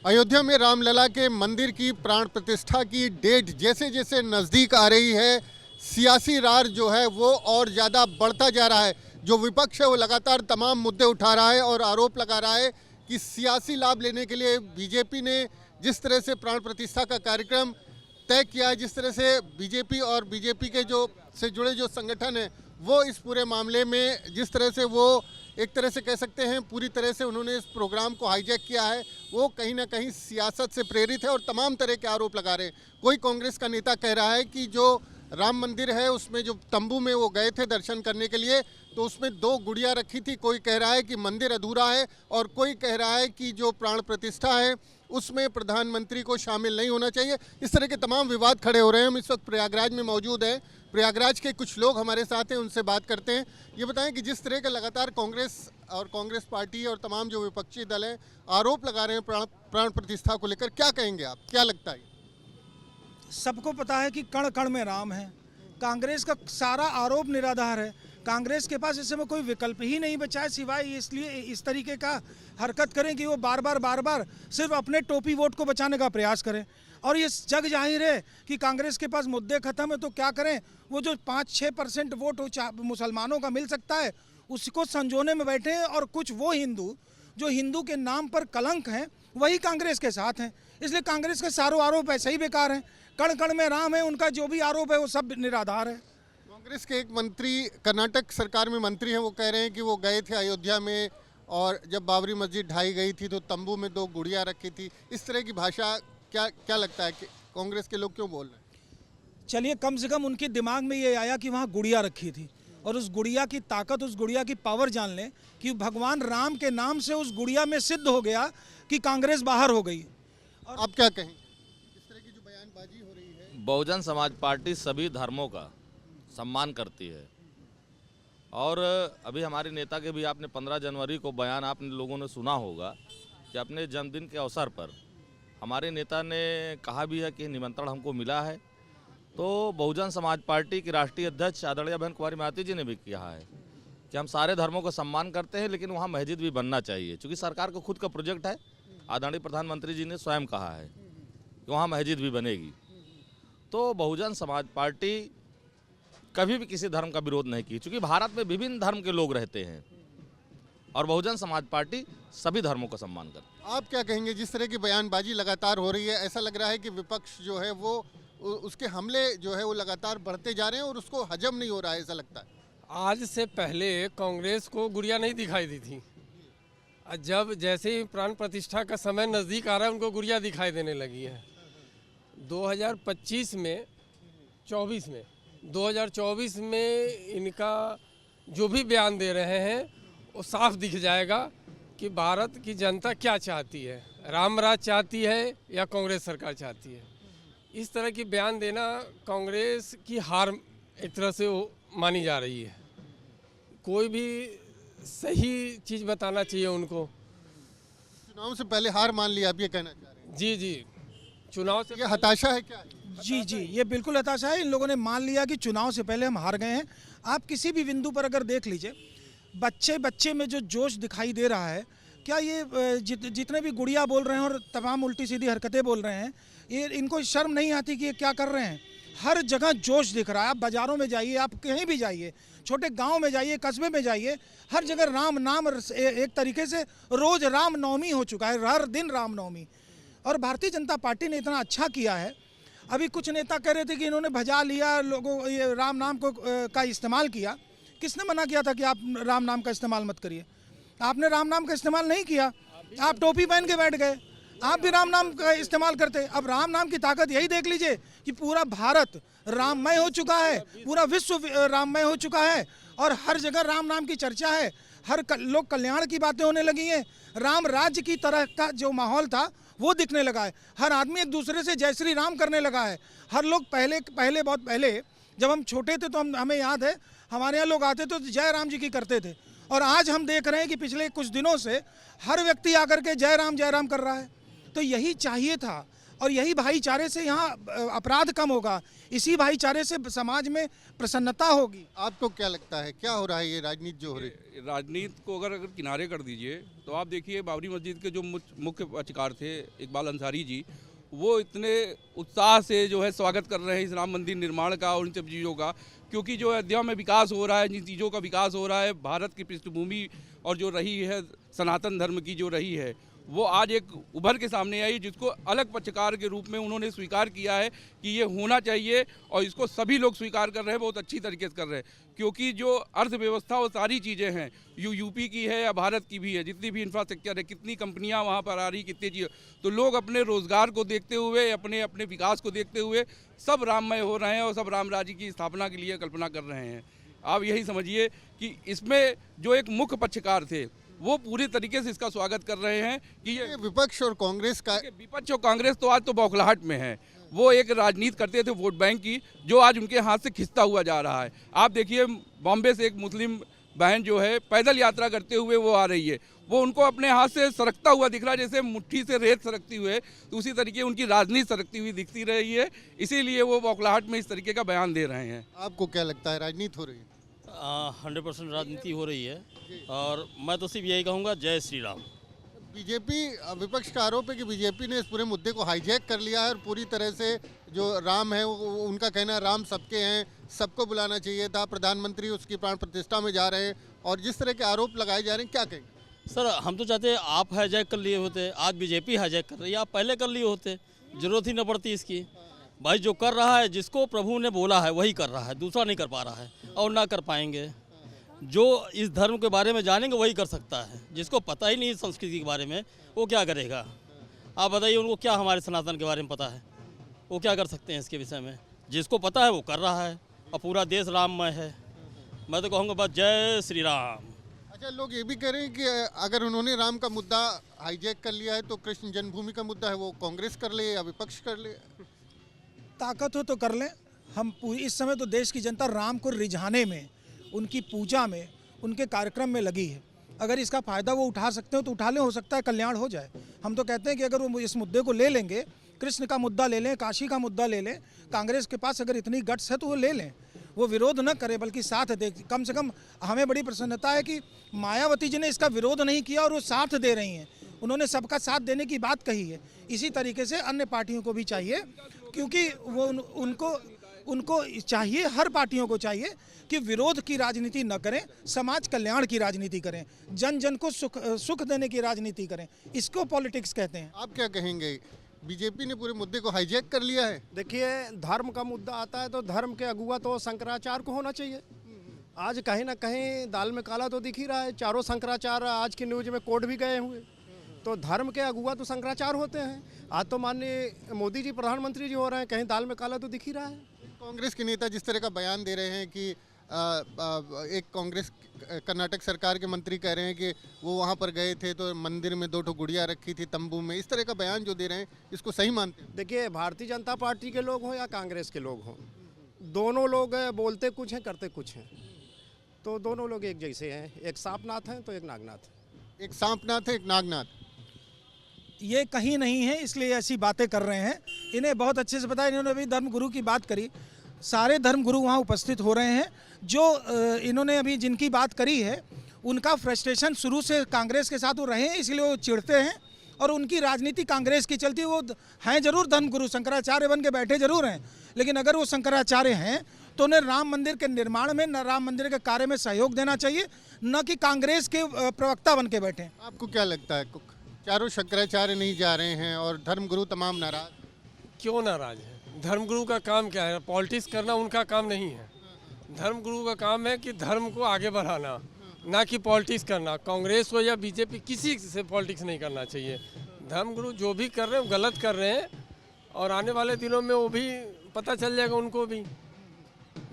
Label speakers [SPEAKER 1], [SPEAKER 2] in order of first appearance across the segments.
[SPEAKER 1] अयोध्या में रामलला के मंदिर की प्राण प्रतिष्ठा की डेट जैसे जैसे नज़दीक आ रही है, सियासी रार जो है वो और ज़्यादा बढ़ता जा रहा है। जो विपक्ष है वो लगातार तमाम मुद्दे उठा रहा है और आरोप लगा रहा है कि सियासी लाभ लेने के लिए बीजेपी ने जिस तरह से प्राण प्रतिष्ठा का कार्यक्रम तय किया है, जिस तरह से बीजेपी और बीजेपी के जो से जुड़े जो संगठन हैं वो इस पूरे मामले में जिस तरह से वो एक तरह से कह सकते हैं पूरी तरह से उन्होंने इस प्रोग्राम को हाईजैक किया है, वो कहीं ना कहीं सियासत से प्रेरित है और तमाम तरह के आरोप लगा रहे हैं। कोई कांग्रेस का नेता कह रहा है कि जो राम मंदिर है उसमें जो तंबू में वो गए थे दर्शन करने के लिए तो उसमें 2 गुड़िया रखी थी। कोई कह रहा है कि मंदिर अधूरा है और कोई कह रहा है कि जो प्राण प्रतिष्ठा है उसमें प्रधानमंत्री को शामिल नहीं होना चाहिए। इस तरह के तमाम विवाद खड़े हो रहे हैं। हम इस वक्त प्रयागराज में मौजूद हैं। प्रयागराज के कुछ लोग हमारे साथ हैं, उनसे बात करते हैं। ये बताएं कि जिस तरह का लगातार कांग्रेस और कांग्रेस पार्टी और तमाम जो विपक्षी दल हैं आरोप लगा रहे हैं प्राण प्रतिष्ठा को लेकर, क्या कहेंगे आप, क्या लगता है?
[SPEAKER 2] सबको पता है कि कण कण में राम है। कांग्रेस का सारा आरोप निराधार है। कांग्रेस के पास इस समय कोई विकल्प ही नहीं बचा है सिवाय इसलिए इस तरीके का हरकत करें कि वो बार बार सिर्फ अपने टोपी वोट को बचाने का प्रयास करें। और ये जग जाहिर है कि कांग्रेस के पास मुद्दे खत्म है तो क्या करें, वो जो 5-6% वोट मुसलमानों का मिल सकता है उसको संजोने में बैठे हैं। और कुछ वो हिंदू जो हिंदू के नाम पर कलंक हैं वही कांग्रेस के साथ हैं। इसलिए कांग्रेस के सारों आरोप ऐसे ही बेकार हैं। कण कण में राम है, उनका जो भी आरोप है वो सब निराधार है।
[SPEAKER 1] कांग्रेस के एक मंत्री कर्नाटक सरकार में मंत्री हैं, वो कह रहे हैं कि वो गए थे अयोध्या में और जब बाबरी मस्जिद ढाई गई थी तो तंबू में 2 गुड़िया रखी थी। इस तरह की भाषा क्या लगता है कि कांग्रेस के लोग क्यों बोल रहे हैं?
[SPEAKER 2] चलिए, कम से कम उनके दिमाग में ये आया कि वहाँ गुड़िया रखी थी और उस गुड़िया की ताकत, उस गुड़िया की पावर जान लें कि भगवान राम के नाम से उस गुड़िया में सिद्ध हो गया कि कांग्रेस बाहर हो गई।
[SPEAKER 1] और आप क्या कहें इस तरह की जो बयानबाजी हो रही है?
[SPEAKER 3] बहुजन समाज पार्टी सभी धर्मों का सम्मान करती है और अभी हमारे नेता के भी आपने 15 जनवरी को बयान आपने लोगों ने सुना होगा कि अपने जन्मदिन के अवसर पर हमारे नेता ने कहा भी है कि निमंत्रण हमको मिला है। तो बहुजन समाज पार्टी की राष्ट्रीय अध्यक्ष आदरणीय बहन कुमारी मायावती जी ने भी कहा है कि हम सारे धर्मों का सम्मान करते हैं लेकिन वहाँ मस्जिद भी बनना चाहिए, क्योंकि सरकार का खुद का प्रोजेक्ट है। आदरणीय प्रधानमंत्री जी ने स्वयं कहा है कि वहाँ मस्जिद भी बनेगी। तो बहुजन समाज पार्टी कभी भी किसी धर्म का विरोध नहीं की, क्योंकि भारत में विभिन्न धर्म के लोग रहते हैं और बहुजन समाज पार्टी सभी धर्मों का सम्मान करती है।
[SPEAKER 1] आप क्या कहेंगे जिस तरह की बयानबाजी लगातार हो रही है? ऐसा लग रहा है कि विपक्ष जो है वो उसके हमले जो है वो लगातार बढ़ते जा रहे हैं और उसको हजम नहीं हो रहा है, ऐसा लगता है।
[SPEAKER 4] आज से पहले कांग्रेस को गुड़िया नहीं दिखाई दी थी। जब जैसे ही प्राण प्रतिष्ठा का समय नज़दीक आ रहा है उनको गुड़िया दिखाई देने लगी है। 2025 में 2024 में इनका जो भी बयान दे रहे हैं वो साफ दिख जाएगा कि भारत की जनता क्या चाहती है, राम राज चाहती है या कांग्रेस सरकार चाहती है। इस तरह की बयान देना कांग्रेस की हार एक तरह से मानी जा रही है। कोई भी सही चीज़ बताना चाहिए उनको।
[SPEAKER 1] चुनाव से पहले हार मान लिया, आप ये कहना चाह रहे हैं?
[SPEAKER 4] जी, चुनाव से
[SPEAKER 1] ये हताशा है क्या?
[SPEAKER 2] जी, ये बिल्कुल हताशा है। इन लोगों ने मान लिया कि चुनाव से पहले हम हार गए हैं। आप किसी भी बिंदु पर अगर देख लीजिए, बच्चे में जो जोश दिखाई दे रहा है, क्या ये जितने भी गुड़िया बोल रहे हैं और तमाम उल्टी सीधी हरकतें बोल रहे हैं, ये इनको शर्म नहीं आती कि ये क्या कर रहे हैं? हर जगह जोश दिख रहा है। आप बाज़ारों में जाइए, आप कहीं भी जाइए, छोटे गांव में जाइए, कस्बे में जाइए, हर जगह राम नाम। एक तरीके से रोज़ राम नवमी हो चुका है, हर दिन राम नवमी। और भारतीय जनता पार्टी ने इतना अच्छा किया है। अभी कुछ नेता कह रहे थे कि इन्होंने भजा लिया लोगों, ये राम नाम का इस्तेमाल किया। किसने मना किया था कि आप राम नाम का इस्तेमाल मत करिए? आपने राम नाम का इस्तेमाल नहीं किया, आप टोपी पहन के बैठ गए। आप भी राम नाम का इस्तेमाल करते। अब राम नाम की ताकत यही देख लीजिए कि पूरा भारत राममय हो चुका है, पूरा विश्व राममय हो चुका है और हर जगह राम नाम की चर्चा है। हर लोग कल्याण की बातें होने लगी हैं। राम राज्य की तरह का जो माहौल था वो दिखने लगा है। हर आदमी एक दूसरे से जय श्री राम करने लगा है। हर लोग बहुत पहले जब हम छोटे थे तो हमें याद है हमारे यहाँ लोग आते तो जय राम जी की करते थे। और आज हम देख रहे हैं कि पिछले कुछ दिनों से हर व्यक्ति आकर के जय राम कर रहा है। तो यही चाहिए था। और यही भाईचारे से यहाँ अपराध कम होगा, इसी भाईचारे से समाज में प्रसन्नता होगी।
[SPEAKER 1] आपको क्या लगता है क्या हो रहा है ये राजनीति जो हो रही है?
[SPEAKER 5] राजनीति को अगर किनारे कर दीजिए तो आप देखिए बाबरी मस्जिद के जो मुख्य पक्षकार थे इकबाल अंसारी जी, वो इतने उत्साह से जो है स्वागत कर रहे हैं इस राम मंदिर निर्माण का और इन सब चीज़ों का, क्योंकि जो अयोध्या में विकास हो रहा है, जिन चीज़ों का विकास हो रहा है, भारत की पृष्ठभूमि और जो रही है सनातन धर्म की जो रही है, वो आज एक उभर के सामने आई, जिसको अलग पक्षकार के रूप में उन्होंने स्वीकार किया है कि ये होना चाहिए और इसको सभी लोग स्वीकार कर रहे हैं, बहुत अच्छी तरीके से कर रहे हैं। क्योंकि जो अर्थव्यवस्था वो सारी चीज़ें हैं, यूपी की है या भारत की भी है, जितनी भी इंफ्रास्ट्रक्चर है, कितनी कंपनियां वहाँ पर आ रही, कितनी चीज़ें, तो लोग अपने रोज़गार को देखते हुए, अपने अपने विकास को देखते हुए सब राममय हो रहे हैं और सब राम राज्य की स्थापना के लिए कल्पना कर रहे हैं। आप यही समझिए कि इसमें जो एक मुख्य पक्षकार थे वो पूरी तरीके से इसका स्वागत कर रहे हैं कि ये
[SPEAKER 1] विपक्ष और कांग्रेस का
[SPEAKER 5] विपक्ष और कांग्रेस तो आज तो बौखलाहट में है। वो एक राजनीति करते थे वोट बैंक की, जो आज उनके हाथ से खिंचता हुआ जा रहा है। आप देखिए बॉम्बे से एक मुस्लिम बहन जो है पैदल यात्रा करते हुए वो आ रही है, वो उनको अपने हाथ से सरकता हुआ दिख रहा है, जैसे मुट्ठी से रेत सरकती हुए, तो उसी तरीके उनकी राजनीति सरकती हुई दिखती रही है, इसीलिए वो बौखलाहट में इस तरीके का बयान दे रहे हैं।
[SPEAKER 1] आपको क्या लगता है राजनीति हो रही है?
[SPEAKER 6] 100% राजनीति हो रही है और मैं तो सिर्फ यही कहूँगा जय श्री राम।
[SPEAKER 1] बीजेपी विपक्ष का आरोप है कि बीजेपी ने इस पूरे मुद्दे को हाईजैक कर लिया है और पूरी तरह से जो राम है उनका कहना है राम सबके हैं, सबको बुलाना चाहिए था, प्रधानमंत्री उसकी प्राण प्रतिष्ठा में जा रहे हैं और जिस तरह के आरोप लगाए जा रहे हैं, क्या कहेंगे?
[SPEAKER 6] सर हम तो चाहते हैं आप हाईजैक कर लिए होते, आज बीजेपी हाईजैक कर रही है, आप पहले कर लिए होते, जरूरत ही न पड़ती इसकी। भाई जो कर रहा है, जिसको प्रभु ने बोला है वही कर रहा है, दूसरा नहीं कर पा रहा है और ना कर पाएंगे। जो इस धर्म के बारे में जानेंगे वही कर सकता है, जिसको पता ही नहीं संस्कृति के बारे में वो क्या करेगा? आप बताइए उनको क्या हमारे सनातन के बारे में पता है, वो क्या कर सकते हैं इसके विषय में? जिसको पता है वो कर रहा है और पूरा देश राममय है। मैं तो कहूँगा बस जय श्री राम।
[SPEAKER 1] अच्छा, लोग ये भी कह रहे हैं कि अगर उन्होंने राम का मुद्दा हाईजैक कर लिया है तो कृष्ण जन्मभूमि का मुद्दा है वो कांग्रेस कर ले या विपक्ष कर ले।
[SPEAKER 2] ताकत हो तो कर लें। हम इस समय तो देश की जनता राम को रिझाने में, उनकी पूजा में, उनके कार्यक्रम में लगी है। अगर इसका फ़ायदा वो उठा सकते हो तो उठा लें, हो सकता है कल्याण हो जाए। हम तो कहते हैं कि अगर वो इस मुद्दे को ले लेंगे, कृष्ण का मुद्दा ले लें, काशी का मुद्दा ले लें, कांग्रेस के पास अगर इतनी गट्स है तो वो ले लें, वो विरोध न करे बल्कि साथ दे। कम से कम हमें बड़ी प्रसन्नता है कि मायावती जी ने इसका विरोध नहीं किया और वो साथ दे रही हैं, उन्होंने सबका साथ देने की बात कही है। इसी तरीके से अन्य पार्टियों को भी चाहिए, क्योंकि वो उनको चाहिए, हर पार्टियों को चाहिए कि विरोध की राजनीति न करें, समाज कल्याण की राजनीति करें, जन जन को सुख देने की राजनीति करें। इसको पॉलिटिक्स कहते हैं।
[SPEAKER 1] आप क्या कहेंगे? बीजेपी ने पूरे मुद्दे को हाईजैक कर लिया है।
[SPEAKER 7] देखिए, धर्म का मुद्दा आता है तो धर्म के अगुआ तो शंकराचार्य को होना चाहिए। आज कहीं ना कहीं दाल में काला तो दिख ही रहा है, चारों शंकराचार्य आज की न्यूज में कोर्ट भी गए हुए, तो धर्म के अगुआ तो शंकराचार्य होते हैं। आज तो माननीय मोदी जी प्रधानमंत्री जी हो रहे हैं, कहीं दाल में काला तो दिख ही रहा है।
[SPEAKER 1] कांग्रेस के नेता जिस तरह का बयान दे रहे हैं कि एक कांग्रेस कर्नाटक सरकार के मंत्री कह रहे हैं कि वो वहाँ पर गए थे तो मंदिर में 2 गुड़िया रखी थी तंबू में, इस तरह का बयान जो दे रहे हैं, इसको सही मानते हैं?
[SPEAKER 7] देखिए, भारतीय जनता पार्टी के लोग हों या कांग्रेस के लोग हों, दोनों लोग बोलते कुछ हैं करते कुछ हैं, तो दोनों लोग एक जैसे हैं। एक सांपनाथ हैं तो एक नागनाथ।
[SPEAKER 1] एक सांपनाथ है, एक नागनाथ।
[SPEAKER 2] ये कहीं नहीं है, इसलिए ऐसी बातें कर रहे हैं। इन्हें बहुत अच्छे से पता है, इन्होंने अभी धर्मगुरु की बात करी, सारे धर्मगुरु वहाँ उपस्थित हो रहे हैं। जो इन्होंने अभी जिनकी बात करी है, उनका फ्रस्ट्रेशन शुरू से कांग्रेस के साथ वो रहे हैं, इसलिए वो चिढ़ते हैं और उनकी राजनीति कांग्रेस की चलती है। वो हैं जरूर धर्मगुरु, शंकराचार्य बन के बैठे जरूर हैं, लेकिन अगर वो शंकराचार्य हैं तो उन्हें राम मंदिर के निर्माण में, न राम मंदिर के कार्य में सहयोग देना चाहिए, न कि कांग्रेस के प्रवक्ता बन के बैठे।
[SPEAKER 1] आपको क्या लगता है? चारों शंकराचार्य नहीं जा रहे हैं और धर्मगुरु तमाम नाराज।
[SPEAKER 4] क्यों नाराज है? धर्मगुरु का काम क्या है? पॉलिटिक्स करना उनका काम नहीं है। धर्मगुरु का काम है कि धर्म को आगे बढ़ाना, ना कि पॉलिटिक्स करना। कांग्रेस हो या बीजेपी, किसी से पॉलिटिक्स नहीं करना चाहिए। धर्मगुरु जो भी कर रहे हैं वो गलत कर रहे हैं और आने वाले दिनों में वो भी पता चल जाएगा उनको भी।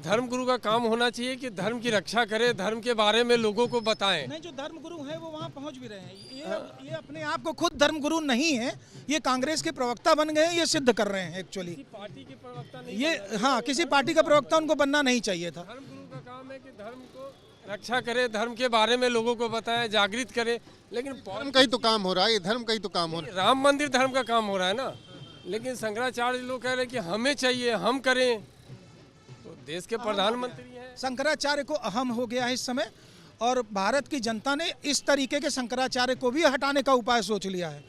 [SPEAKER 4] धर्मगुरु का काम होना चाहिए कि धर्म की रक्षा करे, धर्म के बारे में लोगों को बताएं।
[SPEAKER 2] नहीं, जो धर्मगुरु हैं वो वहाँ पहुँच भी रहे हैं। ये अपने आप को खुद धर्मगुरु नहीं है, ये कांग्रेस के प्रवक्ता बन गए हैं, ये सिद्ध कर रहे हैं एक्चुअली।
[SPEAKER 4] पार्टी के प्रवक्ता नहीं,
[SPEAKER 2] ये हाँ, किसी पार्टी का प्रवक्ता उनको बनना नहीं चाहिए था।
[SPEAKER 4] धर्मगुरु का काम है कि धर्म को रक्षा करे, धर्म के बारे में लोगों को बताएं, जागृत करे। लेकिन
[SPEAKER 1] धर्म का ही तो काम हो रहा है, ये धर्म का ही तो काम हो रहा है।
[SPEAKER 4] राम मंदिर धर्म का काम हो रहा है ना, लेकिन शंकराचार्य लोग कह रहे हैं कि हमें चाहिए, हम करें। तो देश के प्रधानमंत्री हैं।
[SPEAKER 2] शंकराचार्य को अहम हो गया है इस समय, और भारत की जनता ने इस तरीके के शंकराचार्य को भी हटाने का उपाय सोच लिया है,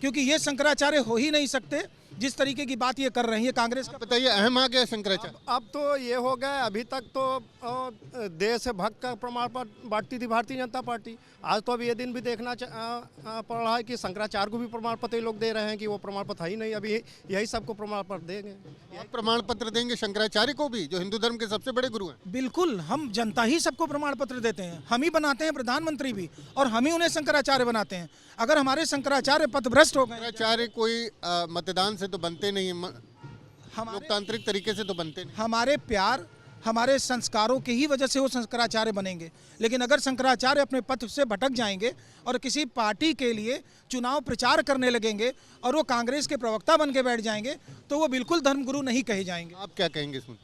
[SPEAKER 2] क्योंकि ये शंकराचार्य हो ही नहीं सकते जिस तरीके की बात ये कर रही है कांग्रेस का।
[SPEAKER 1] बताइए, अहम आ गया शंकराचार्य।
[SPEAKER 7] अब तो ये हो गया, अभी तक तो देशभक्त का प्रमाण पत्र बांटती थी भारतीय जनता पार्टी। आज तो अब ये दिन भी देखना पड़ रहा है कि शंकराचार्य को भी प्रमाण पत्र ये लोग दे रहे हैं कि वो प्रमाण पत्र है ही नहीं, अभी यही सबको प्रमाण पत्र देंगे।
[SPEAKER 1] आप प्रमाण पत्र देंगे शंकराचार्य को भी, जो हिंदू धर्म के सबसे बड़े गुरु हैं?
[SPEAKER 2] बिल्कुल, हम जनता ही सबको प्रमाण पत्र देते हैं, हम ही बनाते हैं प्रधानमंत्री भी, और हम ही उन्हें शंकराचार्य बनाते हैं। अगर हमारे शंकराचार्य पथभ्रष्ट हो गए,
[SPEAKER 1] शंकराचार्य कोई मतदान से तो बनते नहीं, लोकतांत्रिक तरीके से तो बनते नहीं।
[SPEAKER 2] हमारे प्यार, हमारे संस्कारों की ही वजह से वो शंकराचार्य बनेंगे। लेकिन अगर शंकराचार्य अपने पथ से भटक जाएंगे और किसी पार्टी के लिए चुनाव प्रचार करने लगेंगे और वो कांग्रेस के प्रवक्ता बन के बैठ जाएंगे, तो वो बिल्कुल धर्मगुरु नहीं कहे जाएंगे।
[SPEAKER 1] आप क्या कहेंगे इसमें?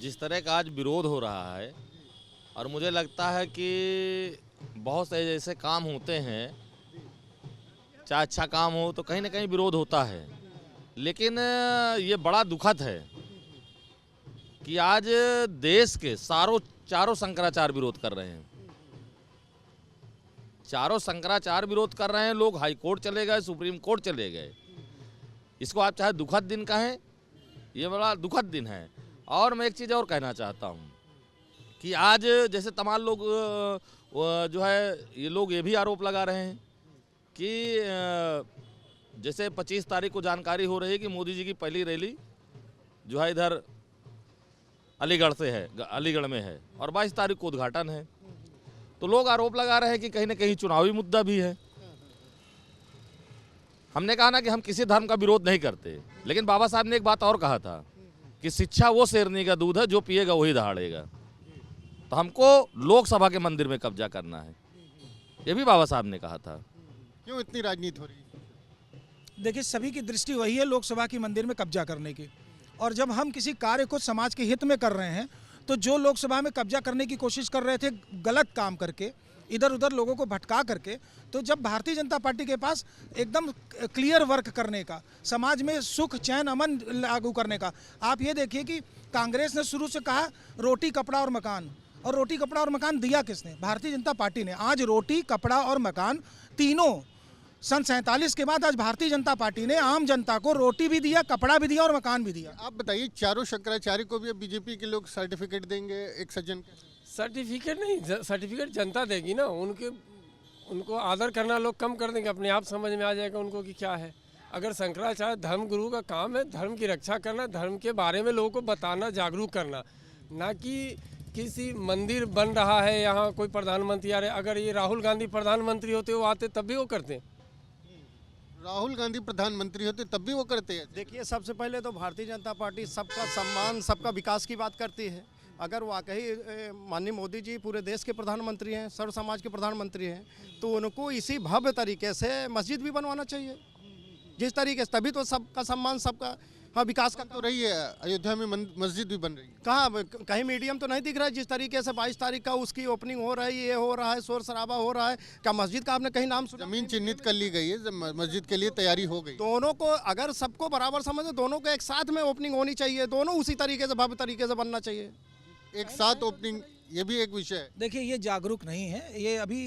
[SPEAKER 3] जिस तरह का आज विरोध हो रहा है, और मुझे लगता है कि बहुत से ऐसे काम होते हैं, चाहे अच्छा काम हो तो कहीं ना कहीं विरोध होता है, लेकिन ये बड़ा दुखद है कि आज देश के चारों शंकराचार्य विरोध कर रहे हैं। चारों शंकराचार्य विरोध कर रहे हैं। लोग हाई कोर्ट चले गए, सुप्रीम कोर्ट चले गए। इसको आप चाहे दुखद दिन कहें, ये बड़ा दुखद दिन है। और मैं एक चीज़ और कहना चाहता हूँ कि आज जैसे तमाम लोग जो है, ये लोग ये भी आरोप लगा रहे हैं कि जैसे 25 तारीख को जानकारी हो रही है कि मोदी जी की पहली रैली जो है इधर अलीगढ़ से है, अलीगढ़ में है, और 22 तारीख को उद्घाटन है। तो लोग आरोप लगा रहे हैं कि कहीं ना कहीं चुनावी मुद्दा भी है। हमने कहा ना कि हम किसी धर्म का विरोध नहीं करते, लेकिन बाबा साहब ने एक बात और कहा था कि शिक्षा वो शेरनी का दूध है, जो पिएगा वही दहाड़ेगा। तो हमको लोकसभा के मंदिर में कब्जा करना है, ये भी बाबा साहब ने कहा था।
[SPEAKER 1] क्यों इतनी राजनीति हो रही है?
[SPEAKER 2] देखिए, सभी की दृष्टि वही है, लोकसभा के मंदिर में कब्जा करने की। और जब हम किसी कार्य को समाज के हित में कर रहे हैं, तो जो लोकसभा में कब्जा करने की कोशिश कर रहे थे गलत काम करके, इधर उधर लोगों को भटका करके, तो जब भारतीय जनता पार्टी के पास एकदम क्लियर वर्क करने का, समाज में सुख चैन अमन लागू करने का, आप ये देखिए कि कांग्रेस ने शुरू से कहा रोटी कपड़ा और मकान, और रोटी कपड़ा और मकान दिया किसने? भारतीय जनता पार्टी ने। आज रोटी कपड़ा और मकान तीनों सन 47 के बाद आज भारतीय जनता पार्टी ने आम जनता को रोटी भी दिया, कपड़ा भी दिया और मकान भी दिया।
[SPEAKER 1] आप बताइए, चारों शंकराचार्य को भी अब बीजेपी के लोग सर्टिफिकेट देंगे एक सज्जन के?
[SPEAKER 4] सर्टिफिकेट नहीं, सर्टिफिकेट जनता देगी ना। उनको आदर करना लोग कम कर देंगे, अपने आप समझ में आ जाएगा उनको कि क्या है। अगर शंकराचार्य धर्म गुरु का काम है धर्म की रक्षा करना, धर्म के बारे में लोगों को बताना, जागरूक करना, ना कि किसी मंदिर बन रहा है यहाँ कोई प्रधानमंत्री आ रहे। अगर ये राहुल गांधी प्रधानमंत्री होते, वो आते तब भी वो करते।
[SPEAKER 1] राहुल गांधी प्रधानमंत्री होते तब भी वो करते हैं?
[SPEAKER 7] देखिए, सबसे पहले तो भारतीय जनता पार्टी सबका सम्मान, सबका विकास की बात करती है। अगर वाकई माननीय मोदी जी पूरे देश के प्रधानमंत्री हैं, सर्व समाज के प्रधानमंत्री हैं, तो उनको इसी भव्य तरीके से मस्जिद भी बनवाना चाहिए जिस तरीके से, तभी तो सबका सम्मान, सबका विकास का
[SPEAKER 1] तो रही है। अयोध्या में मस्जिद भी बन रही है।
[SPEAKER 7] कहाँ, कहीं मीडियम तो नहीं दिख रहा है। जिस तरीके से 22 तारीख का उसकी ओपनिंग हो रही है, ये हो रहा है, शोर शराबा हो रहा है, क्या मस्जिद का आपने कहीं नाम सुना?
[SPEAKER 1] जमीन चिन्हित कर ली गई है, मस्जिद के लिए तैयारी हो गई।
[SPEAKER 7] दोनों को अगर सबको बराबर समझे, दोनों को एक साथ में ओपनिंग होनी चाहिए, दोनों उसी तरीके से भव्य तरीके से बनना चाहिए,
[SPEAKER 1] एक साथ ओपनिंग। ये भी एक विषय है।
[SPEAKER 2] देखिए, ये जागरूक नहीं है, ये अभी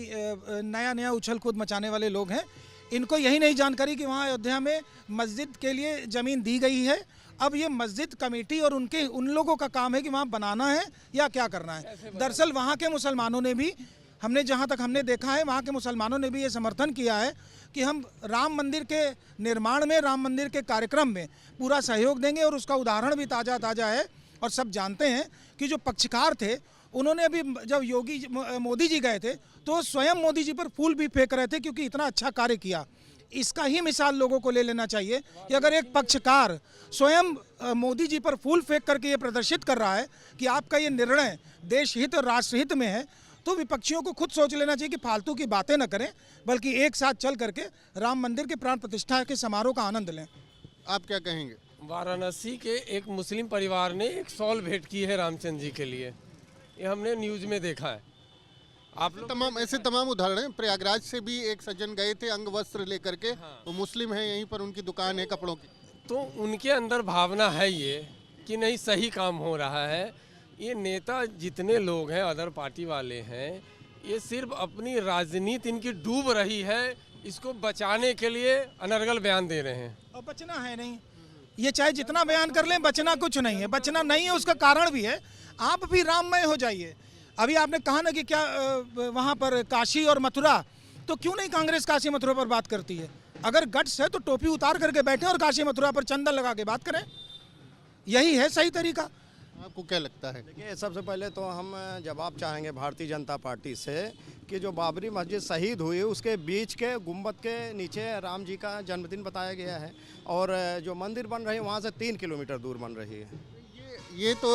[SPEAKER 2] नया नया उछल कूद मचाने वाले लोग हैं। इनको यही नहीं जानकारी कि वहाँ अयोध्या में मस्जिद के लिए ज़मीन दी गई है। अब ये मस्जिद कमेटी और उन लोगों का काम है कि वहाँ बनाना है या क्या करना है। दरअसल वहाँ के मुसलमानों ने भी, जहाँ तक हमने देखा है, वहाँ के मुसलमानों ने भी ये समर्थन किया है कि हम राम मंदिर के निर्माण में, राम मंदिर के कार्यक्रम में पूरा सहयोग देंगे। और उसका उदाहरण भी ताज़ा ताज़ा है। और सब जानते हैं कि जो पक्षकार थे, उन्होंने अभी जब मोदी जी गए थे तो स्वयं मोदी जी पर फूल भी फेंक रहे थे, क्योंकि इतना अच्छा कार्य किया। इसका ही मिसाल लोगों को ले लेना चाहिए कि अगर एक पक्षकार स्वयं मोदी जी पर फूल फेंक करके ये प्रदर्शित कर रहा है कि आपका ये निर्णय देश हित और राष्ट्र हित में है, तो विपक्षियों को खुद सोच लेना चाहिए कि फालतू की बातें न करें, बल्कि एक साथ चल करके राम मंदिर के प्राण प्रतिष्ठा के समारोह का आनंद लें।
[SPEAKER 1] आप क्या कहेंगे?
[SPEAKER 4] वाराणसी के एक मुस्लिम परिवार ने एक शॉल भेंट की है रामचंद्र जी के लिए, ये हमने न्यूज़ में देखा है। आप लोग
[SPEAKER 1] ऐसे तमाम उदाहरण हैं। प्रयागराज से भी एक सज्जन गए थे अंग वस्त्र लेकर के, वो मुस्लिम है, यहीं पर उनकी दुकान है कपड़ों की।
[SPEAKER 4] तो उनके अंदर भावना है ये कि नहीं सही काम हो रहा है। ये नेता जितने लोग हैं अदर पार्टी वाले हैं, ये सिर्फ अपनी राजनीति इनकी डूब रही है, इसको बचाने के लिए अनर्गल बयान दे रहे हैं।
[SPEAKER 2] और बचना है नहीं, ये चाहे जितना बयान कर लें बचना कुछ नहीं है। बचना नहीं है, उसका कारण भी है। आप भी राममय हो जाइए। अभी आपने कहा ना कि क्या वहाँ पर काशी और मथुरा, तो क्यों नहीं कांग्रेस काशी मथुरा पर बात करती है? अगर गट्स है तो टोपी उतार करके बैठे और काशी मथुरा पर चंदन लगा के बात करें, यही है सही तरीका।
[SPEAKER 1] आपको क्या लगता है?
[SPEAKER 7] देखिए, सबसे पहले तो हम जवाब चाहेंगे भारतीय जनता पार्टी से कि जो बाबरी मस्जिद शहीद हुई उसके बीच के गुंबद के नीचे राम जी का जन्मदिन बताया गया है, और जो मंदिर बन रही है वहाँ से 3 किलोमीटर दूर बन रही है।
[SPEAKER 1] ये तो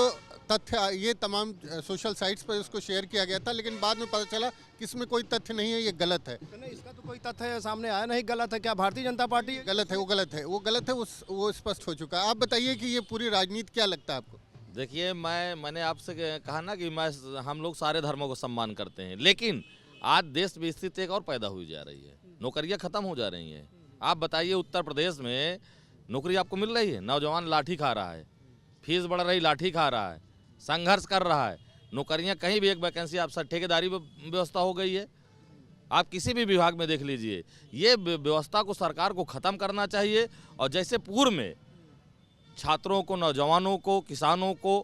[SPEAKER 1] तथ्य, ये तमाम सोशल साइट्स पर इसको शेयर किया गया था, लेकिन बाद में पता चला कि इसमें कोई तथ्य नहीं है, ये गलत है।
[SPEAKER 7] नहीं, इसका तो कोई तथ्य सामने आया नहीं। गलत है क्या? भारतीय जनता पार्टी
[SPEAKER 1] गलत है, वो गलत है, वो गलत है, वो स्पष्ट हो चुका है। आप बताइए कि ये पूरी राजनीति क्या लगता है आपको?
[SPEAKER 3] देखिए, मैंने आपसे कहा ना कि हम लोग सारे धर्मों को सम्मान करते हैं, लेकिन आज देश में स्थिति एक और पैदा हुई जा रही है। नौकरियां खत्म हो जा रही हैं। आप बताइए, उत्तर प्रदेश में नौकरी आपको मिल रही है? नौजवान लाठी खा रहा है, फीस बढ़ रही, लाठी खा रहा है, संघर्ष कर रहा है। नौकरियां कहीं भी एक वैकेंसी, आप सब ठेकेदारी व्यवस्था हो गई है। आप किसी भी विभाग में देख लीजिए, ये व्यवस्था को सरकार को ख़त्म करना चाहिए। और जैसे पूर्व में छात्रों को, नौजवानों को, किसानों को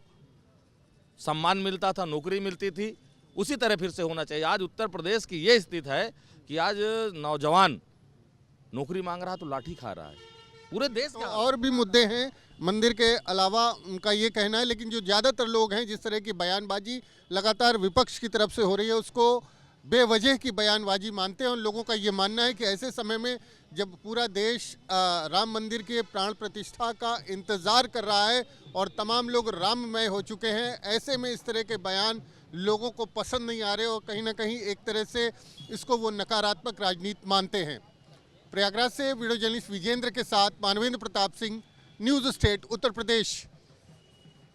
[SPEAKER 3] सम्मान मिलता था, नौकरी मिलती थी, उसी तरह फिर से होना चाहिए। आज उत्तर प्रदेश की ये स्थिति है कि आज नौजवान नौकरी मांग रहा तो लाठी खा रहा है। पूरे देश
[SPEAKER 1] तो
[SPEAKER 3] का
[SPEAKER 1] और भी मुद्दे हैं मंदिर के अलावा, उनका ये कहना है, लेकिन जो ज़्यादातर लोग हैं, जिस तरह की बयानबाजी लगातार विपक्ष की तरफ से हो रही है, उसको बेवजह की बयानबाजी मानते हैं। उन लोगों का ये मानना है कि ऐसे समय में जब पूरा देश राम मंदिर के प्राण प्रतिष्ठा का इंतज़ार कर रहा है और तमाम लोग राममय हो चुके हैं, ऐसे में इस तरह के बयान लोगों को पसंद नहीं आ रहे और कहीं ना कहीं एक तरह से इसको वो नकारात्मक राजनीति मानते हैं। प्रयागराज से वीडियो जर्नलिस्ट विजेंद्र के साथ मानवेंद्र प्रताप सिंह, न्यूज़ स्टेट, उत्तर प्रदेश।